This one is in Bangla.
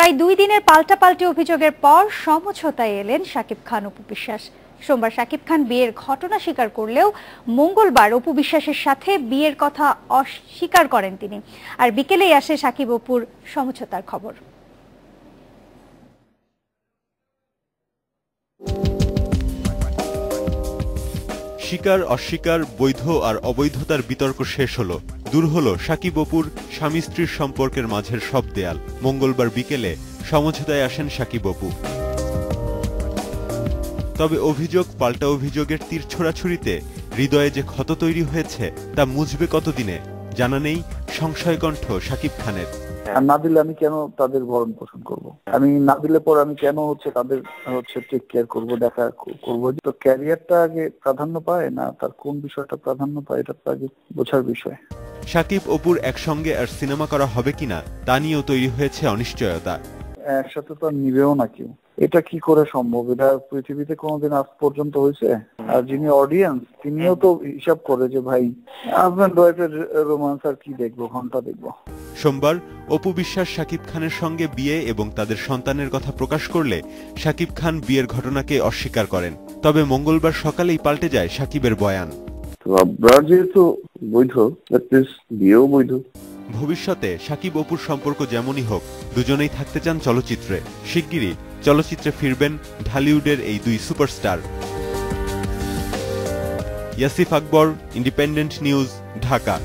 প্রায় 2 দিনের পাল্টাপাল্টি অভিযোগের পর সমঝোতায় এলেন শাকিব খান অপু বিশ্বাস। সোমবার শাকিব খান বিয়ের ঘটনা স্বীকার করলেও মঙ্গলবার অপু বিশ্বাসের সাথে বিয়ের কথা অস্বীকার করেন তিনি। আর বিকেলেই আসে শাকিব অপুর সমঝোতার খবর। স্বীকার অস্বীকার, বৈধ আর অবৈধতার বিতর্ক শেষ হলো। দূর হলো শাকিব অপুর স্বামী স্ত্রীর সম্পর্কের মাঝের সব দেয়াল। মঙ্গলবার বিকেলে সমঝোতায় আসেন শাকিব অপু। তবে অভিযোগ পাল্টা অভিযোগের তীর ছোড়াছুড়িতে হৃদয়ে যে ক্ষত তৈরি হয়েছে তা মুছবে কতদিনে জানা নেই সংশয়কণ্ঠ শাকিব খানের। না দিলে আমি কেন তাদের ভরণ পোষণ করবো? আমি না দিলে পর আমি কেন তাদের টেক কেয়ার করবো, দেখা করবো? তো ক্যারিয়ারটা আগে প্রাধান্য পায় না তার কোন বিষয়টা প্রাধান্য পায়, এটা তো আগে বোঝার বিষয়। শাকিব অপুর একসঙ্গে আর সিনেমা করা হবে কিনা তা নিয়েও তৈরি হয়েছে অনিশ্চয়তা। একসাথে তো আর নিবেও না কেউ, এটা কি করে সম্ভব? এটা পৃথিবীতে কোনোদিন আজ পর্যন্ত হয়েছে? আর যিনি অডিয়েন্স তিনিও তো হিসাব করে যে ভাই হাজব্যান্ড ওয়াইফের রোমান্স আর কি দেখবো, ঘন্টা দেখবো। সোমবার অপু বিশ্বাস শাকিব খানের সঙ্গে বিয়ে এবং তাদের সন্তানের কথা প্রকাশ করলে শাকিব খান বিয়ের ঘটনাকে অস্বীকার করেন। তবে মঙ্গলবার সকালেই পাল্টে যায় শাকিবের বয়ান। যেহেতু বৈধ, বিয়েও বৈধ। ভবিষ্যতে শাকিব অপুর সম্পর্ক যেমনই হোক, দুজনেই থাকতে চান চলচ্চিত্রে। শিগগিরই চলচ্চিত্রে ফিরবেন ঢালিউডের এই দুই সুপারস্টার। ইয়াসিফ আকবর, ইন্ডিপেন্ডেন্ট নিউজ, ঢাকা।